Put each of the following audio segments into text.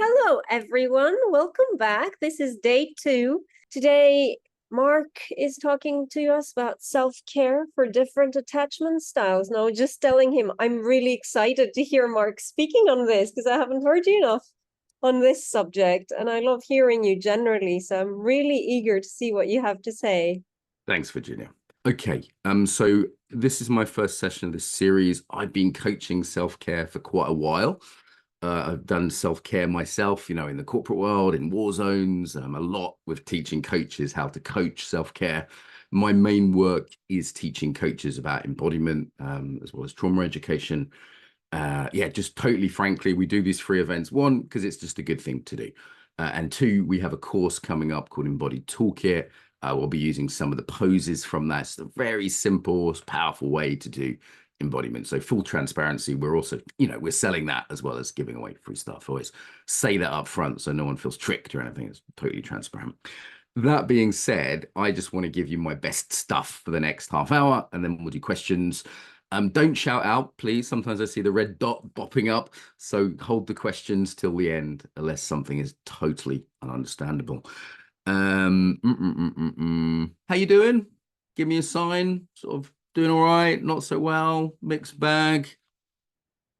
Hello, everyone. Welcome back. This is day 2. Today, Mark is talking to us about self-care for different attachment styles. Now, just telling him, I'm really excited to hear Mark speaking on this because I haven't heard you enough on this subject, and I love hearing you generally. So I'm really eager to see what you have to say. Thanks, Virginia. Okay, so this is my first session of this series. I've been coaching self-care for quite a while. I've done self-care myself, in the corporate world, in war zones, a lot with teaching coaches how to coach self-care. My main work is teaching coaches about embodiment, as well as trauma education. Just totally frankly, we do these free events. One, because it's just a good thing to do. And two, we have a course coming up called Embodied Toolkit. We'll be using some of the poses from that. It's a very simple, powerful way to do embodiment. So full transparency, we're also, we're selling that as well as giving away free stuff. I always say that up front so no one feels tricked or anything. It's totally transparent. That being said, I just want to give you my best stuff for the next half hour, and then we'll do questions. Don't shout out, please. Sometimes I see the red dot bopping up. So hold the questions till the end, unless something is totally ununderstandable. How you doing? Give me a sign. Sort of doing all right, not so well, mixed bag.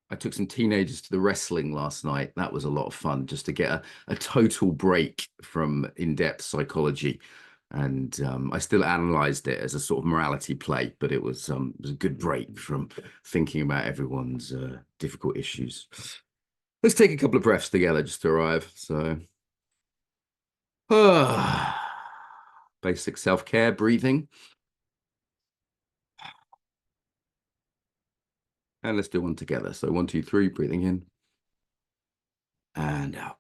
I took some teenagers to the wrestling last night. That was a lot of fun, just to get a total break from in-depth psychology. And I still analyzed it as a sort of morality play, but it was a good break from thinking about everyone's difficult issues. Let's take a couple of breaths together just to arrive. So, basic self-care, breathing. And let's do one together. So 1, 2, 3, breathing in and out.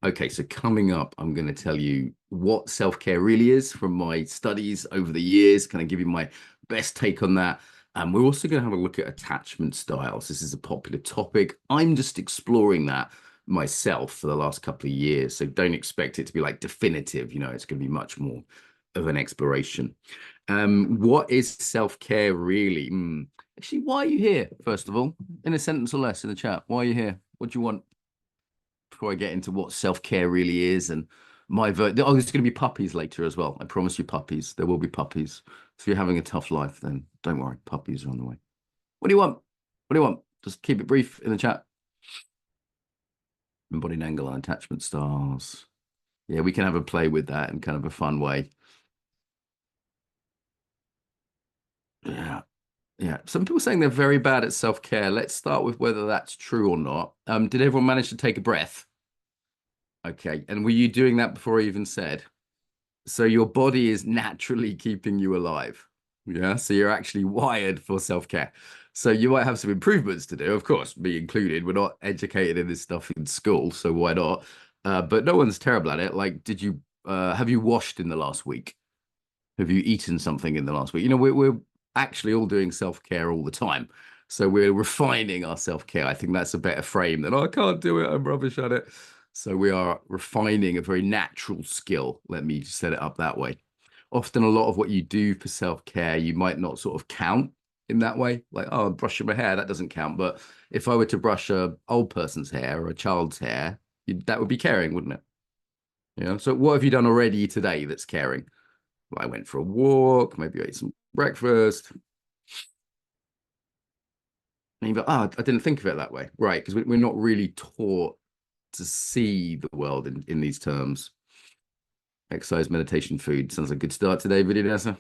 Okay, so coming up, I'm going to tell you what self-care really is from my studies over the years. Can I give you my best take on that? And we're also going to have a look at attachment styles. This is a popular topic. I'm just exploring that myself for the last couple of years. So don't expect it to be like definitive. It's going to be much more of an exploration. What is self-care really? Actually, why are you here, first of all? In a sentence or less in the chat. Why are you here? What do you want? Before I get into what self-care really is and there's going to be puppies later as well. I promise you puppies. There will be puppies. So if you're having a tough life, then don't worry. Puppies are on the way. What do you want? What do you want? Just keep it brief in the chat. Embodied angle and attachment styles. Yeah, we can have a play with that in kind of a fun way. Yeah. Yeah. Some people saying they're very bad at self-care. Let's start with whether that's true or not. Did everyone manage to take a breath? Okay. And were you doing that before I even said? So your body is naturally keeping you alive. Yeah. So you're actually wired for self-care. So you might have some improvements to do, of course, me included. We're not educated in this stuff in school, so why not? But no one's terrible at it. Like, have you washed in the last week? Have you eaten something in the last week? We're actually all doing self-care all the time. So we're refining our self-care. I think that's a better frame than, oh, I can't do it, I'm rubbish at it. So we are refining a very natural skill. Let me set it up that way. Often a lot of what you do for self-care, you might not sort of count in that way. Like, oh, I'm brushing my hair, that doesn't count. But if I were to brush a old person's hair or a child's hair, that would be caring, wouldn't it? So what have you done already today that's caring? Well, I went for a walk, maybe I ate some breakfast. And you go, oh, I didn't think of it that way. Right, because we're not really taught to see the world in these terms. Exercise, meditation, food. Sounds like a good start today, Vidyadasa.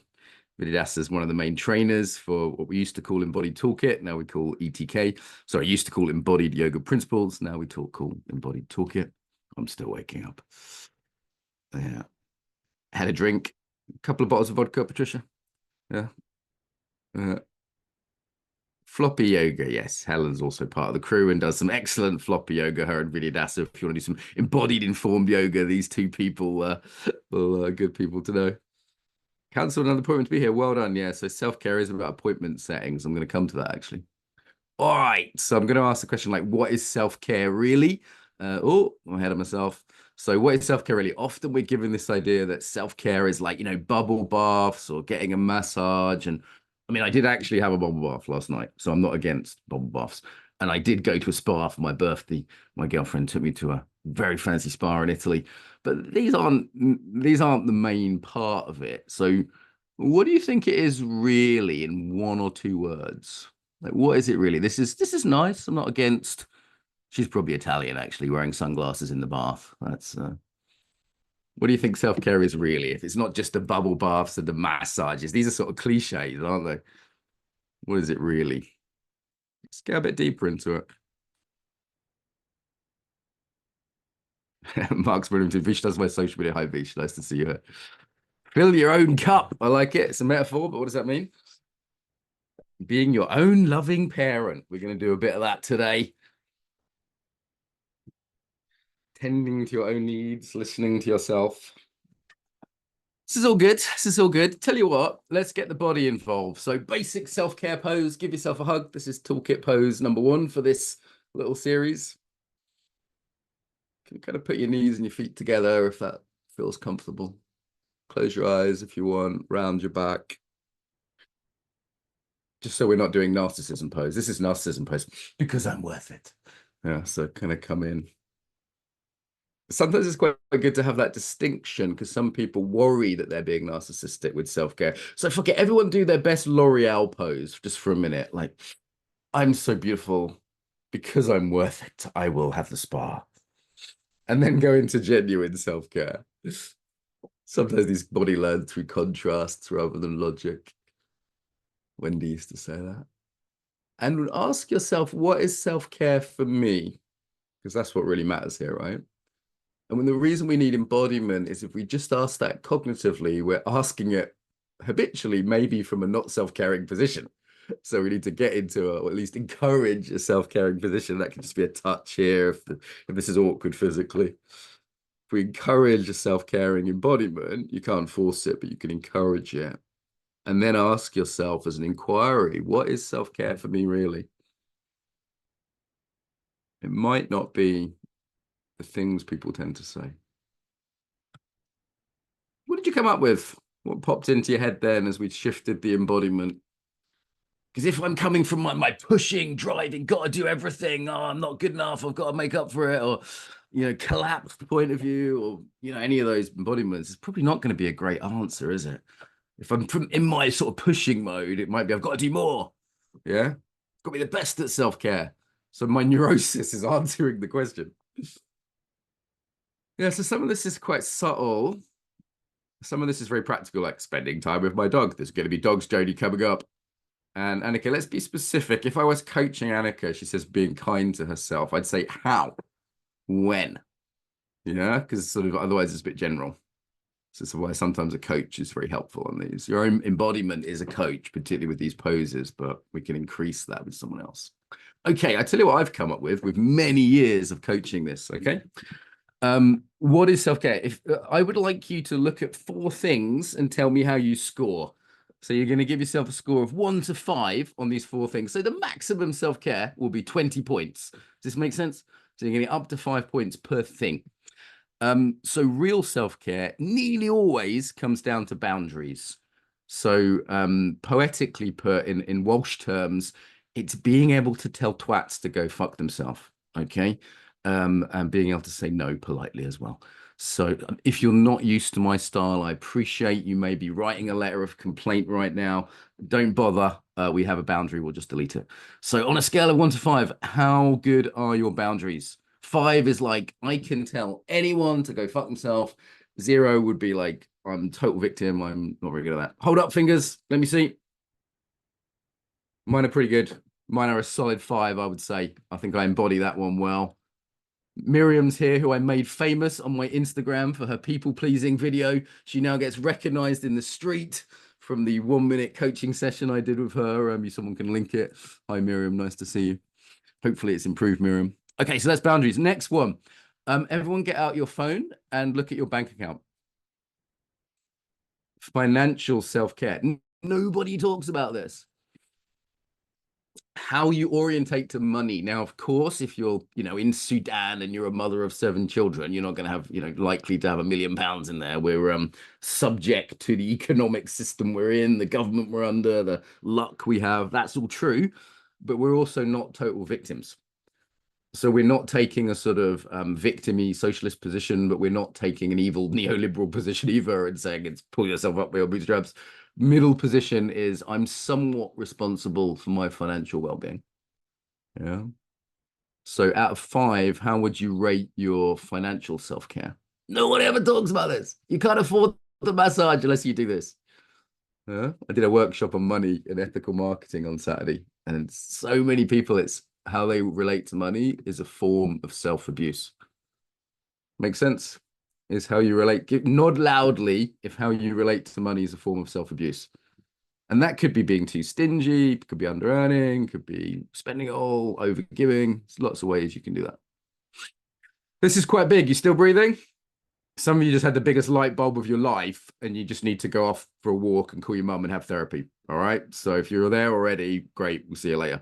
Vidyadasa is one of the main trainers for what we used to call Embodied Toolkit. Now we call ETK. Sorry, I used to call Embodied Yoga Principles. Now we call Embodied Toolkit. I'm still waking up. Yeah. Had a drink. A couple of bottles of vodka, Patricia. Yeah. Floppy yoga, yes. Helen's also part of the crew and does some excellent floppy yoga. Her and Vidyadasa. If you want to do some embodied informed yoga, these two people are good people to know. Cancel another appointment to be here. Well done. Yeah. So self-care is about appointment settings. I'm going to come to that actually. All right. So I'm going to ask the question like, what is self-care really? I'm ahead of myself. So what is self-care really? Often we're given this idea that self-care is like, bubble baths or getting a massage. And I mean, I did actually have a bubble bath last night, so I'm not against bubble baths. And I did go to a spa for my birthday. My girlfriend took me to a very fancy spa in Italy, but these aren't the main part of it. So, what do you think it is really in one or two words? Like, what is it really? This is nice. I'm not against. She's probably Italian, actually, wearing sunglasses in the bath. That's what do you think self-care is really? If it's not just the bubble baths and the massages, these are sort of cliches, aren't they? What is it really? Let's get a bit deeper into it. Mark's brilliant. Vish does my social media. Hi, Vish. Nice to see you. Fill your own cup. I like it. It's a metaphor, but what does that mean? Being your own loving parent. We're going to do a bit of that today. Tending to your own needs, listening to yourself. This is all good. This is all good. Tell you what, let's get the body involved. So, basic self-care pose. Give yourself a hug. This is toolkit pose number 1 for this little series. You can kind of put your knees and your feet together if that feels comfortable. Close your eyes if you want, round your back. Just so we're not doing narcissism pose. This is narcissism pose because I'm worth it. Yeah, so kind of come in. Sometimes it's quite good to have that distinction because some people worry that they're being narcissistic with self-care. So forget everyone do their best L'Oreal pose just for a minute. Like, I'm so beautiful because I'm worth it. I will have the spa. And then go into genuine self-care. Sometimes these body learn through contrasts rather than logic. Wendy used to say that. And ask yourself, what is self-care for me? Because that's what really matters here, right? And when the reason we need embodiment is if we just ask that cognitively, we're asking it habitually, maybe from a not self-caring position. So we need to get into or at least encourage a self-caring position. That can just be a touch here if this is awkward physically. If we encourage a self-caring embodiment, you can't force it, but you can encourage it. And then ask yourself as an inquiry, what is self-care for me really? It might not be the things people tend to say. What did you come up with? What popped into your head then as we shifted the embodiment? Because if I'm coming from my pushing, driving, got to do everything, oh, I'm not good enough, I've got to make up for it, or, collapsed point of view, or, any of those embodiments, it's probably not going to be a great answer, is it? If I'm in my sort of pushing mode, it might be, I've got to do more. Yeah. Got to be the best at self-care. So my neurosis is answering the question. Yeah, so some of this is quite subtle. Some of this is very practical, like spending time with my dog. There's going to be Dogs Journey coming up. And Annika, let's be specific. If I was coaching Annika, she says being kind to herself, I'd say how, when, because sort of otherwise it's a bit general. So that's why sometimes a coach is very helpful on these. Your own embodiment is a coach, particularly with these poses, but we can increase that with someone else. Okay, I tell you what I've come up with many years of coaching this, okay? What is self-care? If I would like you to look at 4 things and tell me how you score. So you're going to give yourself a score of 1 to 5 on these 4 things. So the maximum self-care will be 20 points. Does this make sense? So you're getting up to 5 points per thing. So real self-care nearly always comes down to boundaries. So poetically put in Welsh terms, it's being able to tell twats to go fuck themselves. Okay. And being able to say no politely as well. So if you're not used to my style, I appreciate you may be writing a letter of complaint right now. Don't bother. We have a boundary. We'll just delete it. So on a scale of 1 to 5, how good are your boundaries? 5 is like, I can tell anyone to go fuck themselves. 0 would be like, I'm total victim. I'm not very good at that. Hold up fingers. Let me see. Mine are pretty good. Mine are a solid 5, I would say. I think I embody that one well. Miriam's here, who I made famous on my Instagram for her people-pleasing video. She now gets recognized in the street from the 1-minute coaching session I did with her. Someone can link it. Hi, Miriam. Nice to see you. Hopefully it's improved, Miriam. Okay, so that's boundaries. Next one. Everyone get out your phone and look at your bank account. Financial self-care. Nobody talks about this. How you orientate to money. Now, of course, if you're, in Sudan and you're a mother of 7 children, you're not going to have, likely to have £1 million in there. We're subject to the economic system we're in, the government we're under, the luck we have. That's all true. but we're also not total victims. So we're not taking a sort of victim-y socialist position, but we're not taking an evil neoliberal position either and saying it's pull yourself up by your bootstraps. Middle position is I'm somewhat responsible for my financial well-being. Yeah. So out of 5, how would you rate your financial self-care? No one ever talks about this. You can't afford the massage unless you do this. Yeah. I did a workshop on money and ethical marketing on Saturday, and so many people, it's how they relate to money is a form of self-abuse. Makes sense? Is how you relate. Nod loudly if how you relate to money is a form of self-abuse. And that could be being too stingy, could be under-earning, could be spending it all, over-giving. There's lots of ways you can do that. This is quite big. You still breathing? Some of you just had the biggest light bulb of your life and you just need to go off for a walk and call your mum and have therapy. All right. So if you're there already, great. We'll see you later.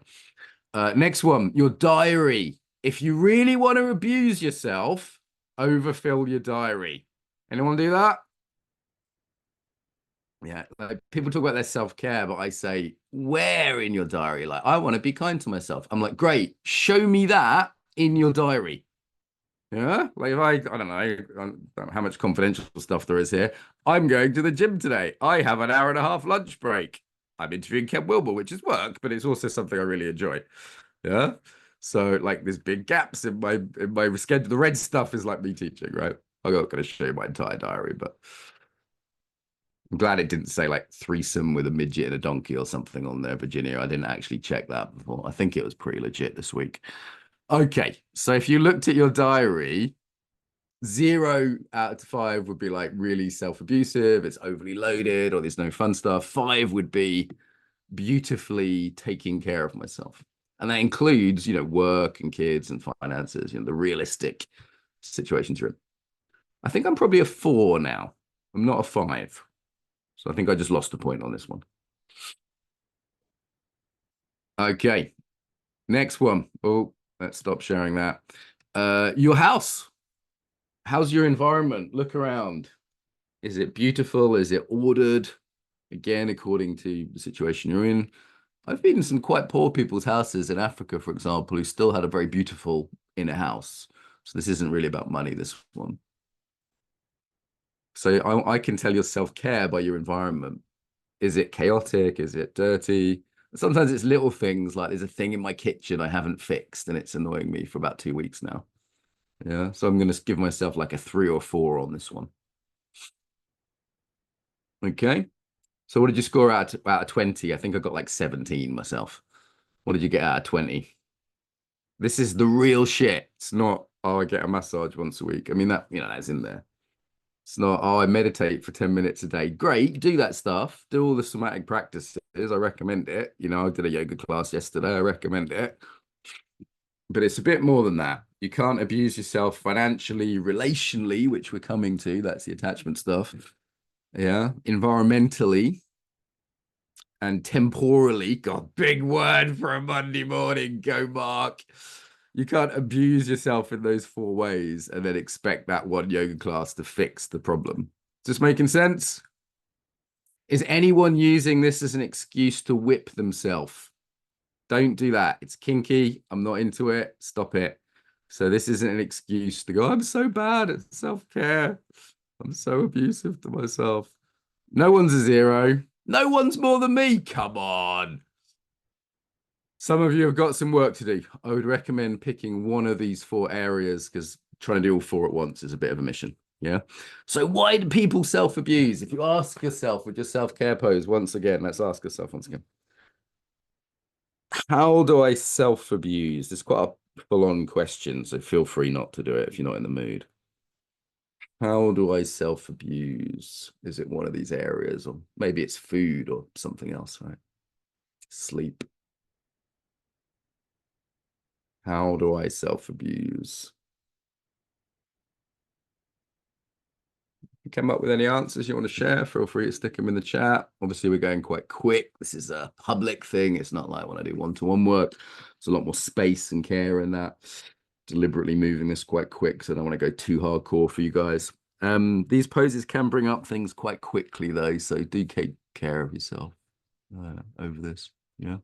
Next one, your diary. If you really want to abuse yourself, overfill your diary. Anyone do that? Yeah, like people talk about their self-care, but I say, where in your diary? Like, I want to be kind to myself. I'm like, great, show me that in your diary. Yeah, like if I don't know how much confidential stuff there is here. I'm going to the gym today. I have an hour and a half lunch break. I'm interviewing Ken Wilber, which is work, but it's also something I really enjoy. Yeah. So like there's big gaps in my schedule. The red stuff is like me teaching, right? I'm not going to show you my entire diary, but I'm glad it didn't say like threesome with a midget and a donkey or something on there, Virginia. I didn't actually check that before. I think it was pretty legit this week. Okay, so if you looked at your diary, 0 out of 5 would be like really self-abusive, it's overly loaded, or there's no fun stuff. 5 would be beautifully taking care of myself. And that includes, work and kids and finances, the realistic situations you're in. I think I'm probably a 4 now. I'm not a 5. So I think I just lost a point on this one. Okay. Next one. Oh, let's stop sharing that. Your house. How's your environment? Look around. Is it beautiful? Is it ordered? Again, according to the situation you're in. I've been in some quite poor people's houses in Africa, for example, who still had a very beautiful inner house. So this isn't really about money, this one. So I can tell your self-care by your environment. Is it chaotic? Is it dirty? Sometimes it's little things like there's a thing in my kitchen I haven't fixed and it's annoying me for about 2 weeks now. Yeah. So I'm going to give myself like a 3 or 4 on this one. Okay. So what did you score out of 20? I think I got like 17 myself. What did you get out of 20? This is the real shit. It's not, oh, I get a massage once a week. I mean, that's in there. It's not, oh, I meditate for 10 minutes a day. Great, do that stuff. Do all the somatic practices. I recommend it. I did a yoga class yesterday. I recommend it. But it's a bit more than that. You can't abuse yourself financially, relationally, which we're coming to. That's the attachment stuff. Yeah. Environmentally and temporally. God, big word for a Monday morning. Go, Mark. You can't abuse yourself in those 4 ways and then expect that one yoga class to fix the problem. Just making sense? Is anyone using this as an excuse to whip themselves? Don't do that. It's kinky. I'm not into it. Stop it. So this isn't an excuse to go, I'm so bad at self-care. I'm so abusive to myself. No one's a 0. No one's more than me. Come on. Some of you have got some work to do. I would recommend picking one of these 4 areas because trying to do all 4 at once is a bit of a mission. Yeah. So why do people self-abuse? If you ask yourself with your self-care pose, once again, let's ask ourselves once again. How do I self-abuse? It's quite a full-on question, so feel free not to do it if you're not in the mood. How do I self-abuse? Is it one of these areas, or maybe it's food or something else, right? Sleep. How do I self-abuse? You come up with any answers you want to share, feel free to stick them in the chat. Obviously, we're going quite quick. This is a public thing. It's not like when I do one-to-one work. There's a lot more space and care in that. Deliberately moving this quite quick, so I don't want to go too hardcore for you guys. These poses can bring up things quite quickly, though, so do take care of yourself over this. Yeah.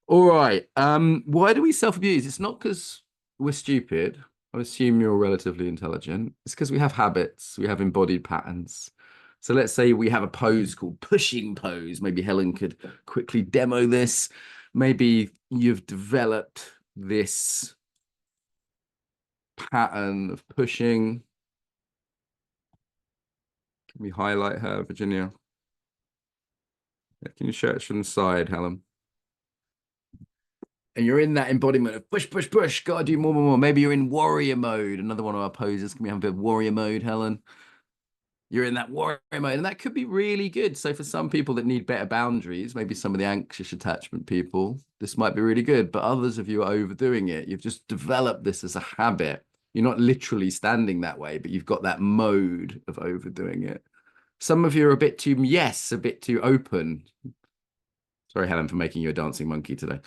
All right. Why do we self-abuse? It's not because we're stupid. I assume you're relatively intelligent. It's because we have habits, we have embodied patterns. So let's say we have a pose called pushing pose. Maybe Helen could quickly demo this. Maybe you've developed this pattern of pushing. Can we highlight her, Virginia? Can you show it from the side, Helen? And you're in that embodiment of push, push, push. Gotta do more, more, more. Maybe you're in warrior mode. Another one of our poses. Can we have a bit of warrior mode, Helen? You're in that warrior mode, and that could be really good. So for some people that need better boundaries, maybe some of the anxious attachment people, this might be really good. But others of you are overdoing it. You've just developed this as a habit. You're not literally standing that way, but you've got that mode of overdoing it. Some of you are a bit too, yes, a bit too open. Sorry, Helen, for making you a dancing monkey today.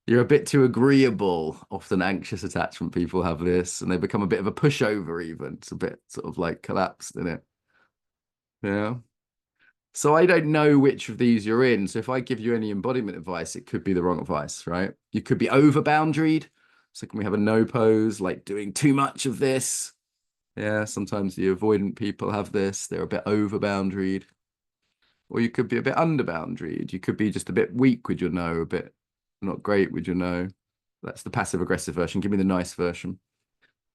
You're a bit too agreeable. Often anxious attachment people have this, and they become a bit of a pushover even. It's a bit sort of like collapsed in it. Yeah. So I don't know which of these you're in. So if I give you any embodiment advice, it could be the wrong advice, right? You could be over boundaried. So can we have a no pose, like doing too much of this? Yeah, sometimes the avoidant people have this. They're a bit over boundaried. Or you could be a bit under boundaried. You could be just a bit weak with your no, a bit not great with your no. That's the passive aggressive version. Give me the nice version.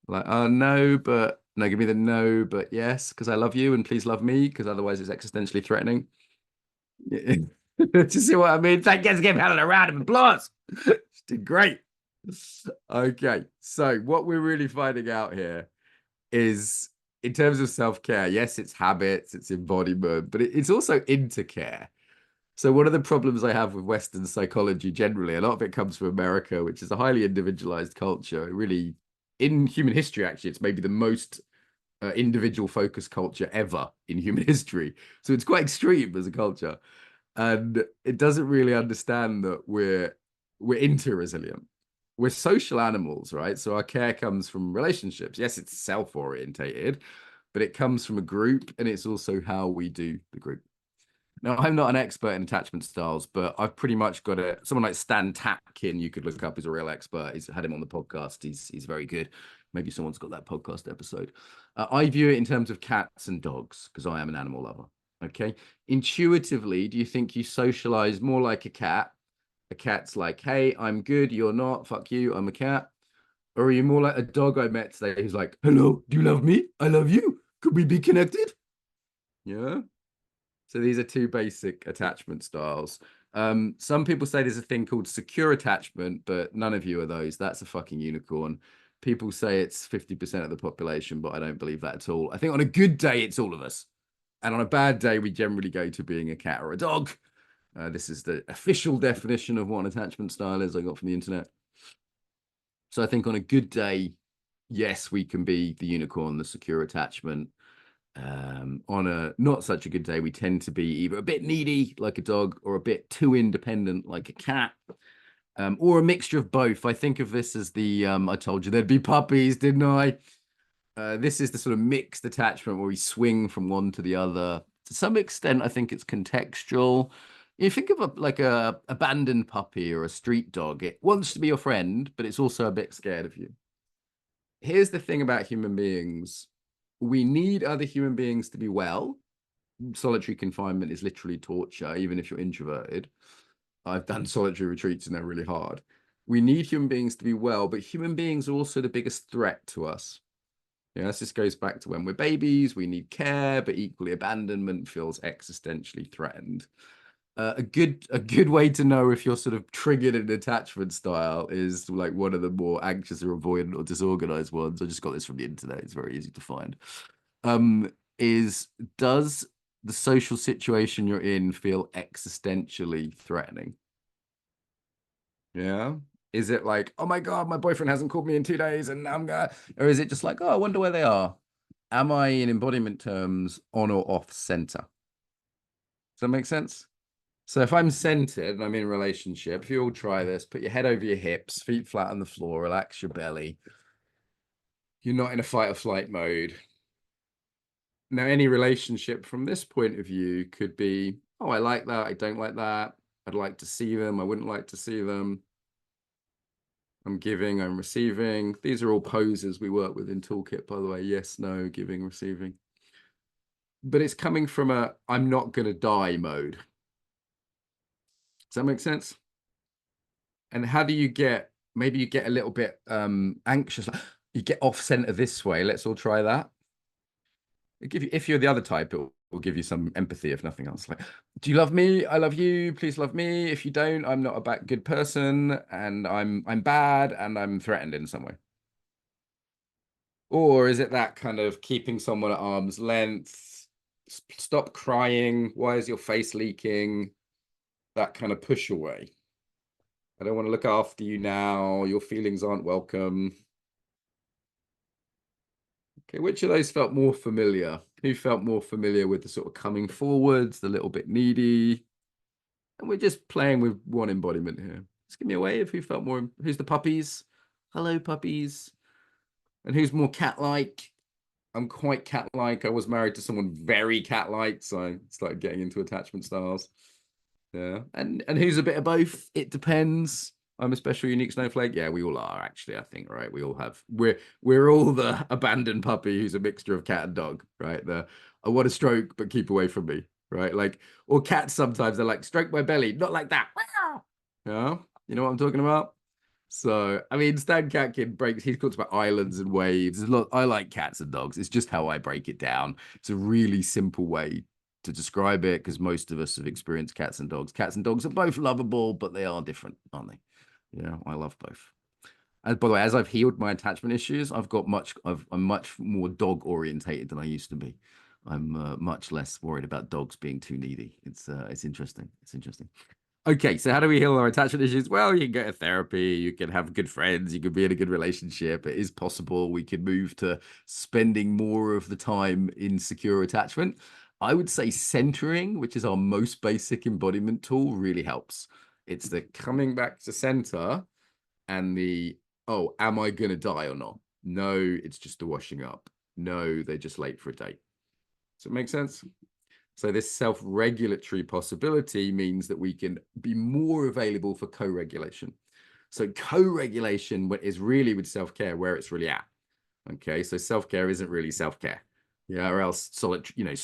Like, oh no, but no, give me the no, but yes, because I love you and please love me, because otherwise it's existentially threatening. Do you see what I mean? Thank you. Give Helen a round of applause. She did great. Okay, so what we're really finding out here is in terms of self-care, yes, it's habits, it's embodiment, but it's also intercare. So one of the problems I have with Western psychology generally, a lot of it comes from America, which is a highly individualized culture. It really, in human history, actually, it's maybe the most individual focused culture ever in human history. So it's quite extreme as a culture, and it doesn't really understand that we're inter-resilient. We're social animals, right? So our care comes from relationships. Yes, it's self-orientated, but it comes from a group, and it's also how we do the group. Now, I'm not an expert in attachment styles, but I've pretty much got it. Someone like Stan Tatkin, you could look up, is a real expert. He's had him on the podcast. He's very good. Maybe someone's got that podcast episode. I view it in terms of cats and dogs because I am an animal lover. Okay. Intuitively, do you think you socialize more like a cat? A cat's like, hey, I'm good. You're not. Fuck you. I'm a cat. Or are you more like a dog I met today who's like, hello, do you love me? I love you. Could we be connected? Yeah. So these are two basic attachment styles. Some people say there's a thing called secure attachment, but none of you are those. That's a fucking unicorn. People say it's 50% of the population, but I don't believe that at all. I think on a good day, it's all of us. And on a bad day, we generally go to being a cat or a dog. This is the official definition of what an attachment style is I got from the internet. So I think on a good day, yes, we can be the unicorn, the secure attachment. On a not such a good day, we tend to be either a bit needy like a dog or a bit too independent like a cat, or a mixture of both. I think of this as the I told you there'd be puppies, didn't I? This is the sort of mixed attachment where we swing from one to the other. To some extent, I think it's contextual. You think of like a abandoned puppy or a street dog. It wants to be your friend, but it's also a bit scared of you. Here's the thing about human beings. We need other human beings to be well. Solitary confinement is literally torture, even if you're introverted. I've done solitary retreats and they're really hard. We need human beings to be well, but human beings are also the biggest threat to us. Yeah, this just goes back to when we're babies, we need care, but equally abandonment feels existentially threatened. A good way to know if you're sort of triggered an attachment style is like one of the more anxious or avoidant or disorganized ones. I just got this from the internet. It's very easy to find. Is does the social situation you're in feel existentially threatening? Yeah. Is it like, oh my God, my boyfriend hasn't called me in 2 days and I'm gonna, or is it just like, oh, I wonder where they are? Am I in embodiment terms on or off center? Does that make sense? So if I'm centered and I'm in a relationship, if you all try this, put your head over your hips, feet flat on the floor, relax your belly. You're not in a fight or flight mode. Now, any relationship from this point of view could be, oh, I like that. I don't like that. I'd like to see them. I wouldn't like to see them. I'm giving, I'm receiving. These are all poses we work with in Toolkit, by the way. Yes, no, giving, receiving. But it's coming from a I'm not going to die mode. Does that make sense? And how do you get, maybe you get a little bit anxious, like you get off center this way. Let's all try that. It'll give you, if you're the other type, it will give you some empathy, if nothing else. Like, do you love me? I love you. Please love me. If you don't, I'm not a bad good person, and I'm bad, and I'm threatened in some way. Or is it that kind of keeping someone at arm's length? Stop crying. Why is your face leaking? That kind of push away. I don't want to look after you now. Your feelings aren't welcome. Okay, which of those felt more familiar? Who felt more familiar with the sort of coming forwards, the little bit needy? And we're just playing with one embodiment here. Just give me a wave. Who felt more? Who's the puppies? Hello, puppies. And who's more cat-like? I'm quite cat-like. I was married to someone very cat-like, so I started getting into attachment styles. Yeah. And who's a bit of both? It depends. I'm a special unique snowflake. Yeah, we all are actually, I think, right? We all have we're all the abandoned puppy who's a mixture of cat and dog, right? The I want to stroke, but keep away from me, right? Like, or cats sometimes they're like, stroke my belly, not like that. Yeah, you know what I'm talking about? So, I mean, Stan Catkin breaks, he talks about islands and waves. There's a lot, I like cats and dogs. It's just how I break it down. It's a really simple way to describe it because most of us have experienced cats and dogs. Cats and dogs are both lovable, but they are different, aren't they? Yeah, I love both. And by the way, as I've healed my attachment issues, I'm much more dog orientated than I used to be. I'm much less worried about dogs being too needy. It's interesting. It's interesting. Okay, so how do we heal our attachment issues? Well, you can go to therapy, you can have good friends, you can be in a good relationship. It is possible we could move to spending more of the time in secure attachment. I would say centering, which is our most basic embodiment tool, really helps. It's the coming back to center and the, oh, am I going to die or not? No, it's just a washing up. No, they're just late for a date. Does it make sense? So this self-regulatory possibility means that we can be more available for co-regulation. So co-regulation is really with self-care where it's really at. Okay, so self-care isn't really self-care. Yeah, or else solitary,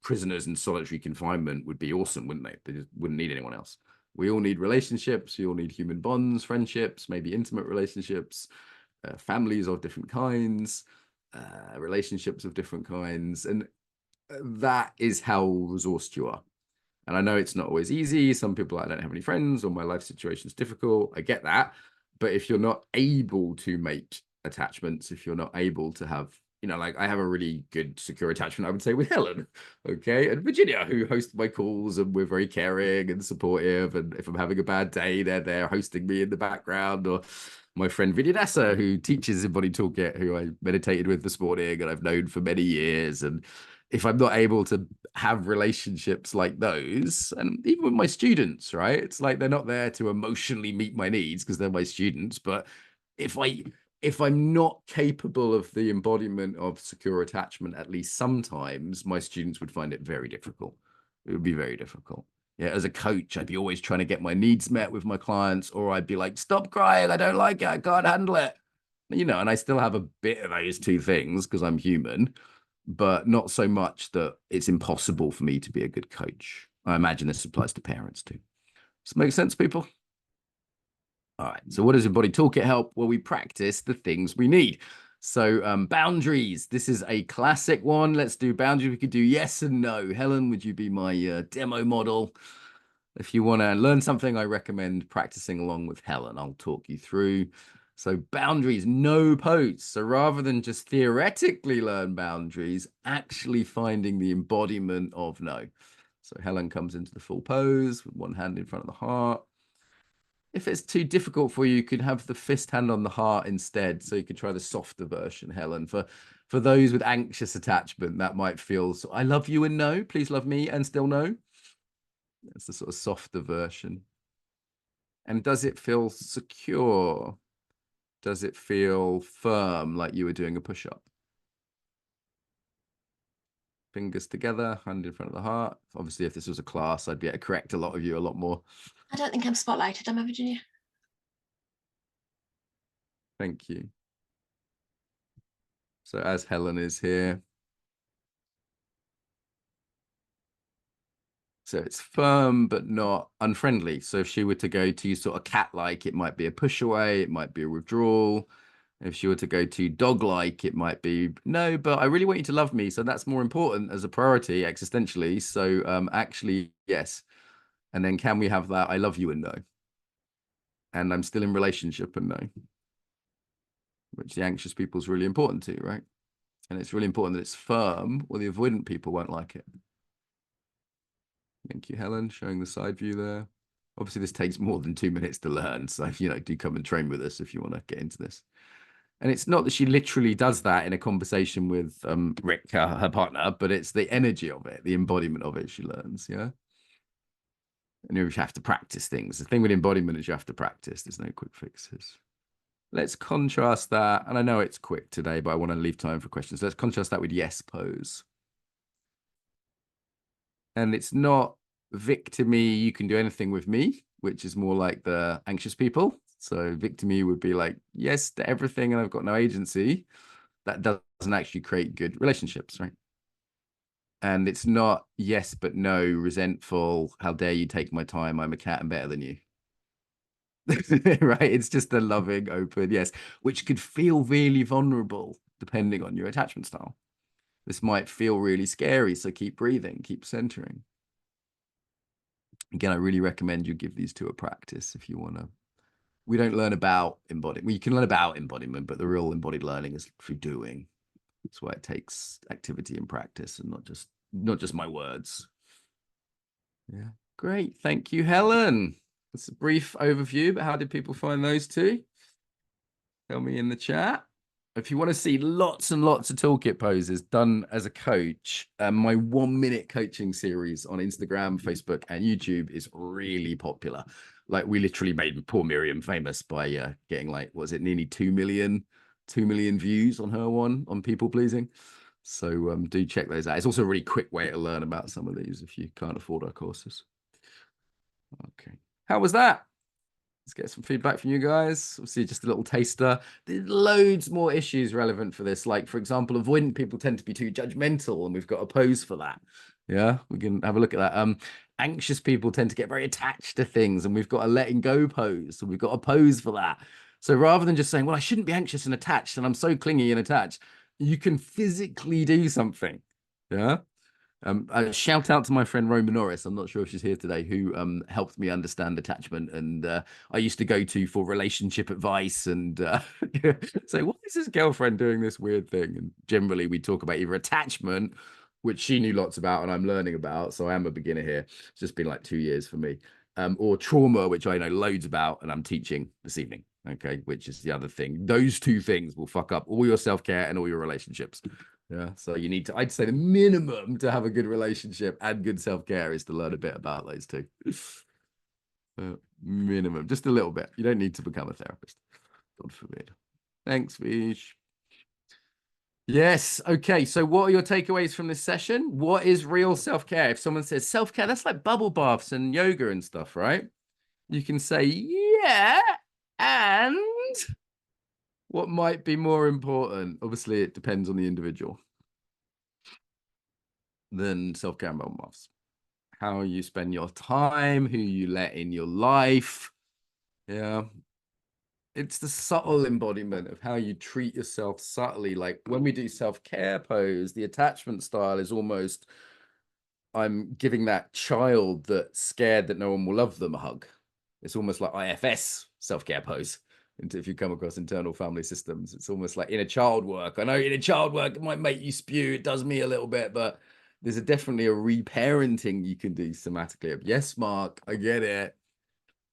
prisoners in solitary confinement would be awesome, wouldn't they? They just wouldn't need anyone else. We all need relationships. We all need human bonds, friendships, maybe intimate relationships, families of different kinds, relationships of different kinds, and that is how resourced you are. And I know it's not always easy. Some people, I don't have any friends or my life situation is difficult. I get that. But if you're not able to make attachments, if you're not able to have, like I have a really good secure attachment, I would say, with Helen, okay, and Virginia, who hosts my calls, and we're very caring and supportive. And if I'm having a bad day, they're there hosting me in the background. Or my friend Vidyadasa, who teaches Embodied Toolkit, who I meditated with this morning and I've known for many years. And if I'm not able to have relationships like those, and even with my students, right? It's like they're not there to emotionally meet my needs because they're my students. But if I'm not capable of the embodiment of secure attachment, at least sometimes my students would find it very difficult. It would be very difficult. Yeah, as a coach, I'd be always trying to get my needs met with my clients, or I'd be like, stop crying, I don't like it, I can't handle it. And I still have a bit of those two things because I'm human, but not so much that it's impossible for me to be a good coach. I imagine this applies to parents too. Does it make sense, people? All right. So what does Embodied Toolkit help? Well, we practice the things we need. So boundaries. This is a classic one. Let's do boundaries. We could do yes and no. Helen, would you be my demo model? If you want to learn something, I recommend practicing along with Helen. I'll talk you through. So boundaries, no pose. So rather than just theoretically learn boundaries, actually finding the embodiment of no. So Helen comes into the full pose with one hand in front of the heart. If it's too difficult for you, you could have the fist hand on the heart instead. So you could try the softer version, Helen. For those with anxious attachment, that might feel, so I love you and no, please love me and still no. That's the sort of softer version. And does it feel secure? Does it feel firm, like you were doing a push-up? Fingers together, hand in front of the heart. Obviously, if this was a class, I'd be able to correct a lot of you a lot more. I don't think I'm spotlighted, am I, Virginia? Thank you. So as Helen is here. So it's firm but not unfriendly. So if she were to go to sort of cat-like, it might be a push away, it might be a withdrawal. If she were to go to dog-like, it might be no, but I really want you to love me. So that's more important as a priority existentially. So actually, yes. And then can we have that? I love you and no. And I'm still in relationship and no. Which the anxious people is really important to, right? And it's really important that it's firm, or the avoidant people won't like it. Thank you, Helen, showing the side view there. Obviously, this takes more than 2 minutes to learn. So, do come and train with us if you want to get into this. And it's not that she literally does that in a conversation with Rick, her partner, but it's the energy of it, the embodiment of it she learns. Yeah. And you have to practice things. The thing with embodiment is you have to practice. There's no quick fixes. Let's contrast that. And I know it's quick today, but I want to leave time for questions. Let's contrast that with yes pose. And it's not victimy, you can do anything with me, which is more like the anxious people. So victimy would be like, yes to everything and I've got no agency. That doesn't actually create good relationships, right? And it's not yes, but no, resentful. How dare you take my time? I'm a cat and better than you. Right? It's just a loving, open yes, which could feel really vulnerable depending on your attachment style. This might feel really scary. So keep breathing, keep centering. Again, I really recommend you give these two a practice if you want to. We don't learn about embodiment. Well, you can learn about embodiment, but the real embodied learning is through doing. That's why it takes activity and practice and not just my words. Yeah. Great. Thank you, Helen. It's a brief overview, but how did people find those two? Tell me in the chat. If you want to see lots and lots of toolkit poses done as a coach, my 1 minute coaching series on Instagram, Facebook, and YouTube is really popular. Like we literally made poor Miriam famous by getting like, was it nearly 2 million views on her one on people pleasing. So do check those out. It's also a really quick way to learn about some of these if you can't afford our courses. Okay. How was that? Let's get some feedback from you guys. Obviously, just a little taster. There's loads more issues relevant for this. Like, for example, avoidant people tend to be too judgmental, and we've got a pose for that. Yeah, we can have a look at that. Anxious people tend to get very attached to things, and we've got a letting go pose. So we've got a pose for that. So rather than just saying, well, I shouldn't be anxious and attached, and I'm so clingy and attached, you can physically do something. Yeah. A shout out to my friend Roma Norris. I'm not sure if she's here today, who helped me understand attachment, and I used to go to for relationship advice and say, "Why is this girlfriend doing this weird thing?" And generally, we talk about either attachment, which she knew lots about, and I'm learning about, so I am a beginner here. It's just been like 2 years for me, or trauma, which I know loads about, and I'm teaching this evening. Okay, which is the other thing. Those two things will fuck up all your self-care and all your relationships. Yeah, so you need to, I'd say the minimum to have a good relationship and good self-care is to learn a bit about those two. Minimum, just a little bit. You don't need to become a therapist. God forbid. Thanks, Vish. Yes. Okay. So, what are your takeaways from this session? What is real self-care? If someone says self-care, that's like bubble baths and yoga and stuff, right? You can say, yeah. And what might be more important? Obviously, it depends on the individual than self-care and bubble baths. How you spend your time, who you let in your life. Yeah. It's the subtle embodiment of how you treat yourself subtly. Like when we do self-care pose, the attachment style is almost I'm giving that child that's scared that no one will love them a hug. It's almost like IFS self-care pose. And if you come across internal family systems, it's almost like inner child work. I know inner child work it might make you spew. It does me a little bit, but there's definitely a reparenting you can do somatically. Yes, Mark, I get it.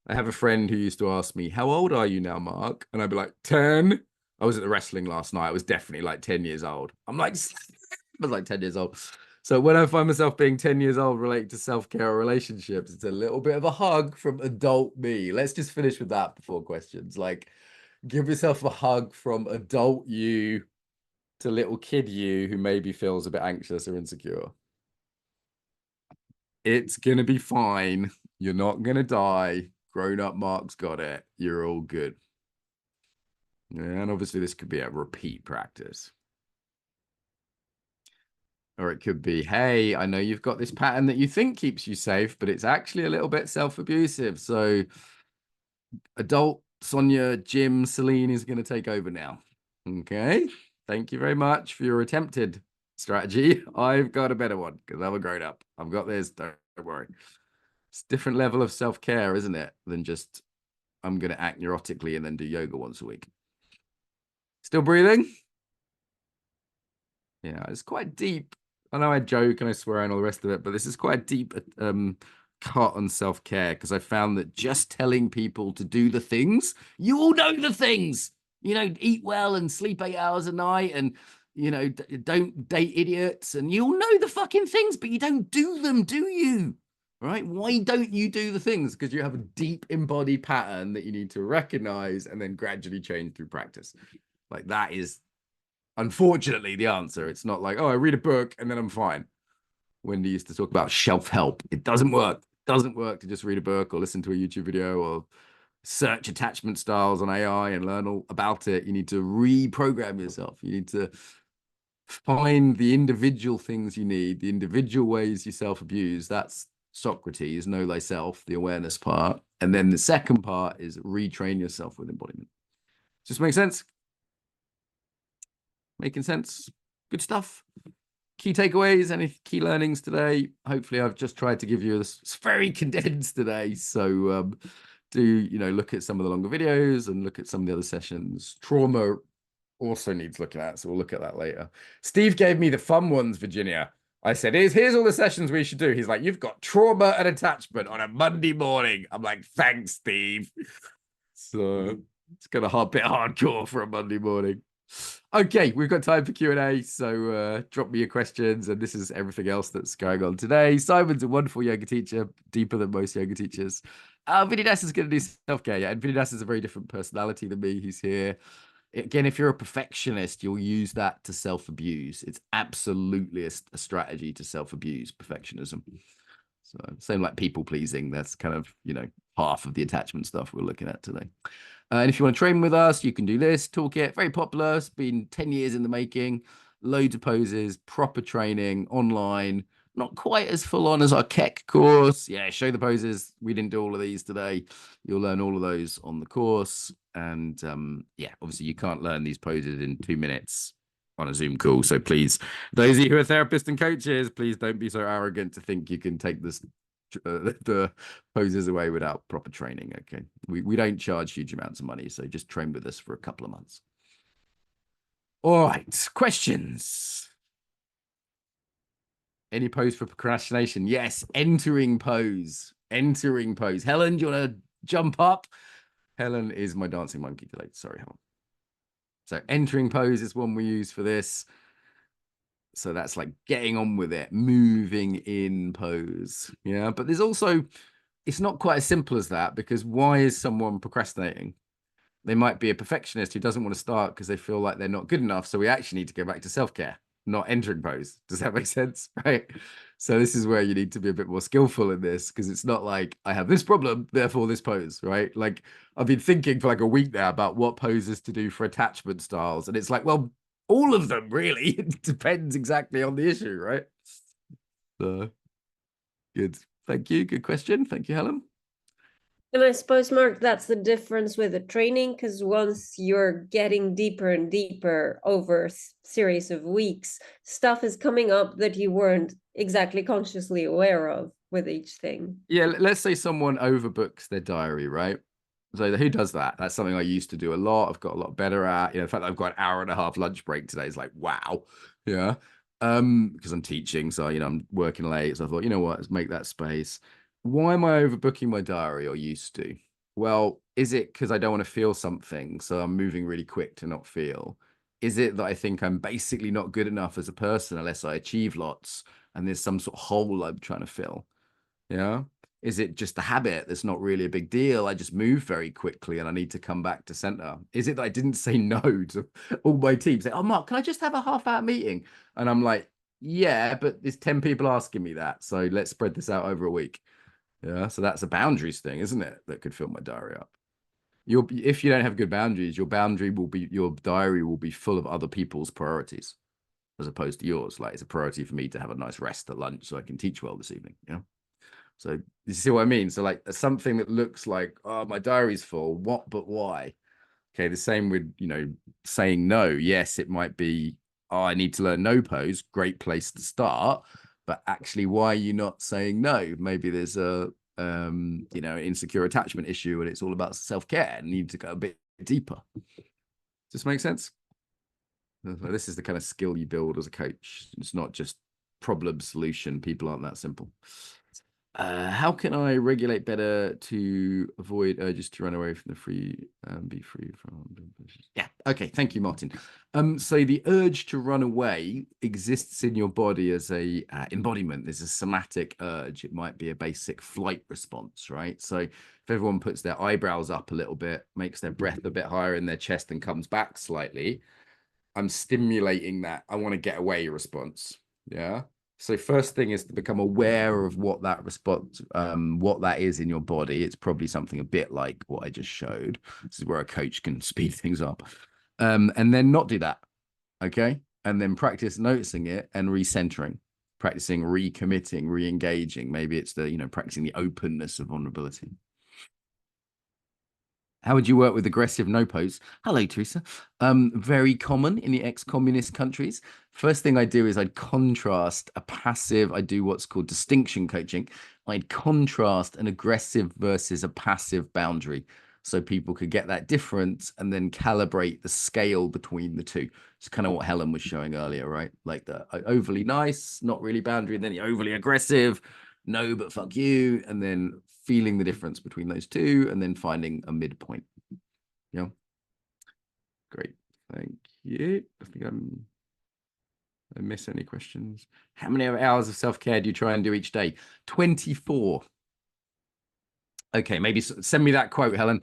I have a friend who used to ask me, "How old are you now, Mark?" And I'd be like, 10. I was at the wrestling last night. I was definitely like 10 years old. I'm like, I was like 10 years old. So when I find myself being 10 years old related to self-care or relationships, it's a little bit of a hug from adult me. Let's just finish with that before questions. Like, give yourself a hug from adult you to little kid you who maybe feels a bit anxious or insecure. It's going to be fine. You're not going to die. Grown up Mark's got it. You're all good. Yeah, and obviously this could be a repeat practice. Or it could be, hey, I know you've got this pattern that you think keeps you safe, but it's actually a little bit self-abusive. So adult Sonia, Jim, Celine is going to take over now. Okay. Thank you very much for your attempted strategy. I've got a better one because I'm a grown up. I've got this. Don't worry. It's a different level of self-care, isn't it? Than just I'm going to act neurotically and then do yoga once a week. Still breathing? Yeah, it's quite deep. I know I joke and I swear and all the rest of it, but this is quite deep cut on self-care because I found that just telling people to do the things, you all know the things. You know, eat well and sleep 8 hours a night and don't date idiots and you all know the fucking things, but you don't do them, do you? Right? Why don't you do the things? Because you have a deep embodied pattern that you need to recognize and then gradually change through practice. Like that is unfortunately the answer. It's not like, oh, I read a book and then I'm fine. Wendy used to talk about shelf help. It doesn't work. It doesn't work to just read a book or listen to a YouTube video or search attachment styles on AI and learn all about it. You need to reprogram yourself. You need to find the individual things you need, the individual ways you self-abuse. That's Socrates, know thyself, the awareness part. And then the second part is retrain yourself with embodiment. Just make sense? Making sense? Good stuff. Key takeaways, any key learnings today? Hopefully, I've just tried to give you this. It's very condensed today. So do look at some of the longer videos and look at some of the other sessions. Trauma also needs looking at, so we'll look at that later. Steve gave me the fun ones, Virginia. I said, here's all the sessions we should do. He's like, you've got trauma and attachment on a Monday morning. I'm like, thanks, Steve. So it's got a bit hardcore for a Monday morning. Okay, we've got time for Q&A, so drop me your questions, and this is everything else that's going on today. Simon's a wonderful yoga teacher, deeper than most yoga teachers. Vinyas is going to do self-care, yeah, and Vinyas is a very different personality than me. He's here. Again, if you're a perfectionist, you'll use that to self-abuse. It's absolutely a strategy to self-abuse, perfectionism. So same like people-pleasing, that's kind of, half of the attachment stuff we're looking at today. And if you want to train with us, you can do this toolkit. Very popular. It's been 10 years in the making. Loads of poses, proper training online. Not quite as full on as our Keck course. Yeah, show the poses. We didn't do all of these today. You'll learn all of those on the course. And yeah, obviously you can't learn these poses in 2 minutes on a Zoom call. So please, those of you who are therapists and coaches, please don't be so arrogant to think you can take this the poses away without proper training. Okay, we don't charge huge amounts of money, so just train with us for a couple of months. All right, questions. Any pose for procrastination? Yes, entering pose. Helen, do you want to jump up? Helen is my dancing monkey today. Sorry, Helen. So entering pose is one we use for this. So that's like getting on with it, moving in pose. Yeah, but there's also, it's not quite as simple as that, because why is someone procrastinating? They might be a perfectionist who doesn't want to start because they feel like they're not good enough. So we actually need to go back to self-care, not entering pose. Does that make sense? Right. So this is where you need to be a bit more skillful in this, because it's not like I have this problem, therefore this pose, right? Like I've been thinking for like a week now about what poses to do for attachment styles. And it's like, well, all of them really. It depends exactly on the issue, right? So good. Thank you. Good question. Thank you, Helen. And I suppose, Mark, that's the difference with the training, because once you're getting deeper and deeper over a series of weeks, stuff is coming up that you weren't exactly consciously aware of with each thing. Yeah, let's say someone overbooks their diary, right? So who does that? That's something I used to do a lot. I've got a lot better at. In fact, I've got an hour and a half lunch break today. It's like, wow. Yeah. Because I'm teaching, so I'm working late. So I thought, you know what, let's make that space. Why am I overbooking my diary, or used to? Well, is it because I don't want to feel something, so I'm moving really quick to not feel? Is it that I think I'm basically not good enough as a person unless I achieve lots, and there's some sort of hole I'm trying to fill? Yeah. Is it just a habit that's not really a big deal? I just move very quickly and I need to come back to center. Is it that I didn't say no to all my team? Say, oh, Mark, can I just have a half-hour meeting? And I'm like, yeah, but there's 10 people asking me that. So let's spread this out over a week. Yeah. So that's a boundaries thing, isn't it? That could fill my diary up. if you don't have good boundaries, your diary will be full of other people's priorities as opposed to yours. Like it's a priority for me to have a nice rest at lunch so I can teach well this evening. So you see what I mean? So like something that looks like, oh, my diary's full. What, but why? Okay, the same with, saying no. Yes, it might be, oh, I need to learn no pose. Great place to start. But actually, why are you not saying no? Maybe there's a insecure attachment issue and it's all about self-care and need to go a bit deeper. Does this make sense? This is the kind of skill you build as a coach. It's not just problem solution. People aren't that simple. How can I regulate better to avoid urges to run away from be free from? Yeah. Okay. Thank you, Martin. So the urge to run away exists in your body as a embodiment. There's a somatic urge. It might be a basic flight response, right? So if everyone puts their eyebrows up a little bit, makes their breath a bit higher in their chest and comes back slightly, I'm stimulating that I want to get away response. Yeah. So first thing is to become aware of what that response, what that is in your body. It's probably something a bit like what I just showed. This is where a coach can speed things up. And then not do that. Okay. And then practice noticing it and recentering, practicing recommitting, re-engaging. Maybe it's practicing the openness of vulnerability. How would you work with aggressive no pose? Hello, Teresa. Very common in the ex-communist countries. First thing I do is I'd contrast a passive. I do what's called distinction coaching. I'd contrast an aggressive versus a passive boundary so people could get that difference and then calibrate the scale between the two. It's kind of what Helen was showing earlier, right? Like the overly nice, not really boundary, and then the overly aggressive, no, but fuck you, and then feeling the difference between those two and then finding a midpoint. Yeah. Great. Thank you. I think I miss any questions. How many hours of self-care do you try and do each day? 24. Okay, maybe send me that quote, Helen.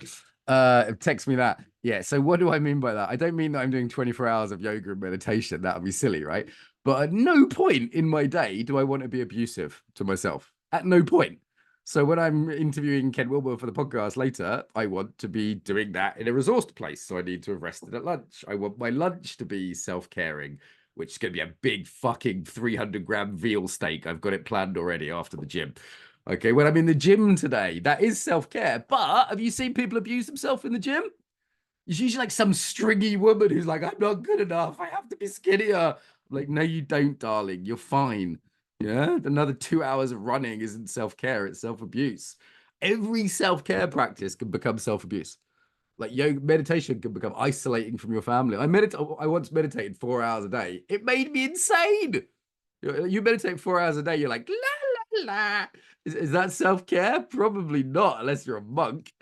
Text me that. Yeah. So what do I mean by that? I don't mean that I'm doing 24 hours of yoga and meditation. That would be silly, right? But at no point in my day do I want to be abusive to myself. At no point. So when I'm interviewing Ken Wilber for the podcast later, I want to be doing that in a resourced place. So I need to have rested at lunch. I want my lunch to be self-caring, which is going to be a big fucking 300-gram veal steak. I've got it planned already after the gym. Okay, when I'm in the gym today, that is self-care. But have you seen people abuse themselves in the gym? It's usually like some stringy woman who's like, I'm not good enough. I have to be skinnier. I'm like, no, you don't, darling. You're fine. Yeah. Another 2 hours of running isn't self-care, it's self-abuse. Every self-care practice can become self-abuse. Like yoga meditation can become isolating from your family. I once meditated 4 hours a day. It made me insane. You meditate 4 hours a day, you're like, la la la. Is that self-care? Probably not, unless you're a monk,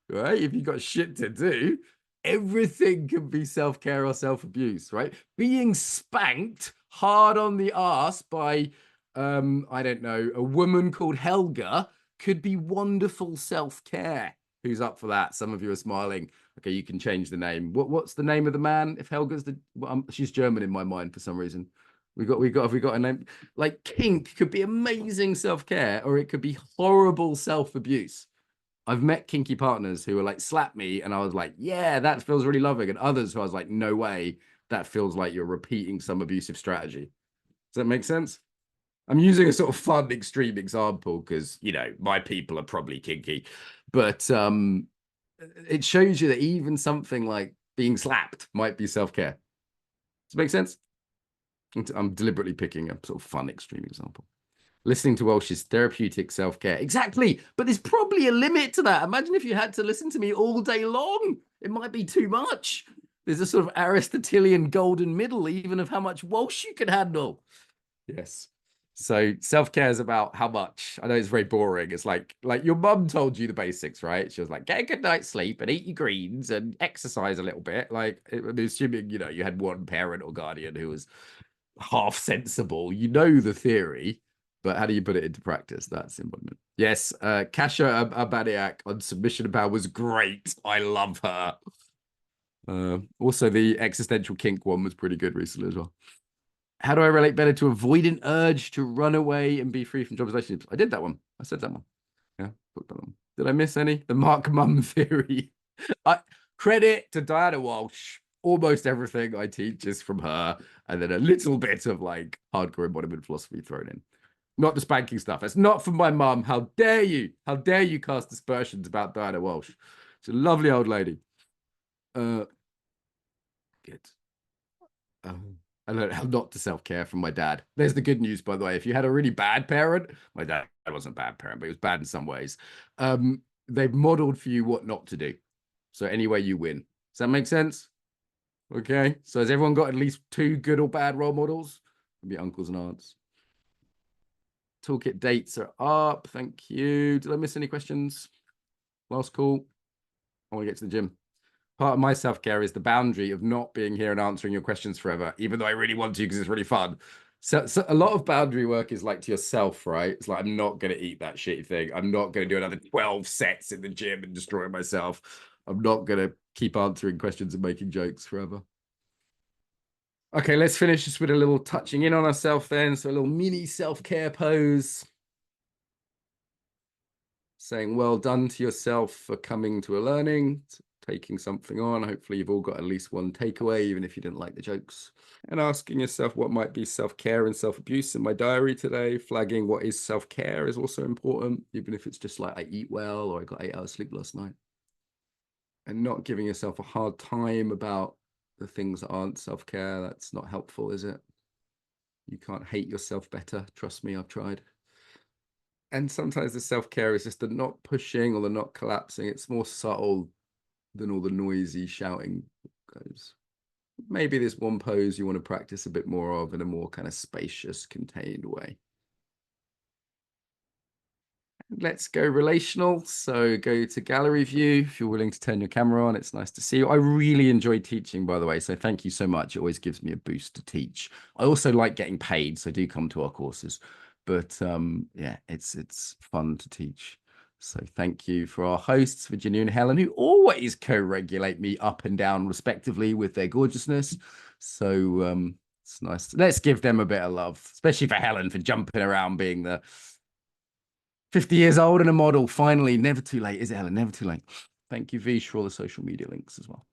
right? If you've got shit to do. Everything can be self-care or self-abuse, right? Being spanked hard on the ass by I don't know, a woman called Helga could be wonderful self-care. Who's up for that? Some of you are smiling. Okay, you can change the name. What's the name of the man? If Helga's she's German in my mind for some reason. Have we got a name? Like kink could be amazing self-care, or it could be horrible self-abuse. I've met kinky partners who were like, slap me, and I was like, yeah, that feels really loving. And others who I was like, no way, that feels like you're repeating some abusive strategy. Does that make sense? I'm using a sort of fun, extreme example because, my people are probably kinky. But it shows you that even something like being slapped might be self-care. Does it make sense? I'm deliberately picking a sort of fun, extreme example. Listening to Welsh is therapeutic self-care. Exactly. But there's probably a limit to that. Imagine if you had to listen to me all day long. It might be too much. There's a sort of Aristotelian golden middle, even of how much Welsh you can handle. Yes. So self-care is about how much. I know it's very boring. It's like your mum told you the basics, right? She was like, get a good night's sleep and eat your greens and exercise a little bit. Like, assuming, you had one parent or guardian who was half sensible, the theory, but how do you put it into practice? That's embodiment. Yes, Kasha Abadiak on submission and power was great. I love her. Also, the existential kink one was pretty good recently as well. How do I relate better to avoid an urge to run away and be free from job relationships? I did that one. I said that one. Yeah, put that one. Did I miss any? The Mark Mum theory. I credit to Diana Walsh. Almost everything I teach is from her, and then a little bit of like hardcore embodiment philosophy thrown in. Not the spanking stuff. It's not from my mum. How dare you? How dare you cast aspersions about Diana Walsh? She's a lovely old lady. Good. I learned how not to self-care from my dad. There's the good news, by the way. If you had a really bad parent, my dad wasn't a bad parent, but he was bad in some ways. They've modeled for you what not to do. So anyway, you win. Does that make sense? Okay. So has everyone got at least 2 good or bad role models? Maybe uncles and aunts. Toolkit dates are up. Thank you. Did I miss any questions? Last call. I want to get to the gym. Part of my self-care is the boundary of not being here and answering your questions forever, even though I really want to because it's really fun. So a lot of boundary work is like to yourself, right? It's like, I'm not going to eat that shitty thing. I'm not going to do another 12 sets in the gym and destroy myself. I'm not going to keep answering questions and making jokes forever. Okay, let's finish just with a little touching in on ourselves then. So a little mini self-care pose. Saying well done to yourself for coming to a learning, taking something on. Hopefully you've all got at least one takeaway, even if you didn't like the jokes. And asking yourself what might be self-care and self-abuse in my diary today. Flagging what is self-care is also important, even if it's just like I eat well or I got 8 hours sleep last night. And not giving yourself a hard time about the things that aren't self-care. That's not helpful, is it? You can't hate yourself better. Trust me, I've tried. And sometimes the self-care is just the not pushing or the not collapsing. It's more subtle than all the noisy shouting goes. Maybe there's one pose you want to practice a bit more of in a more kind of spacious, contained way. Let's go relational. So go to gallery view if you're willing to turn your camera on. It's nice to see you. I really enjoy teaching, by the way. So thank you so much. It always gives me a boost to teach. I also like getting paid, so do come to our courses. But yeah, it's fun to teach. So thank you for our hosts, Virginia and Helen, who always co-regulate me up and down respectively with their gorgeousness. So it's nice. Let's give them a bit of love, especially for Helen for jumping around being the 50 years old and a model. Finally, never too late, is it, Helen? Never too late. Thank you, Vish, for all the social media links as well.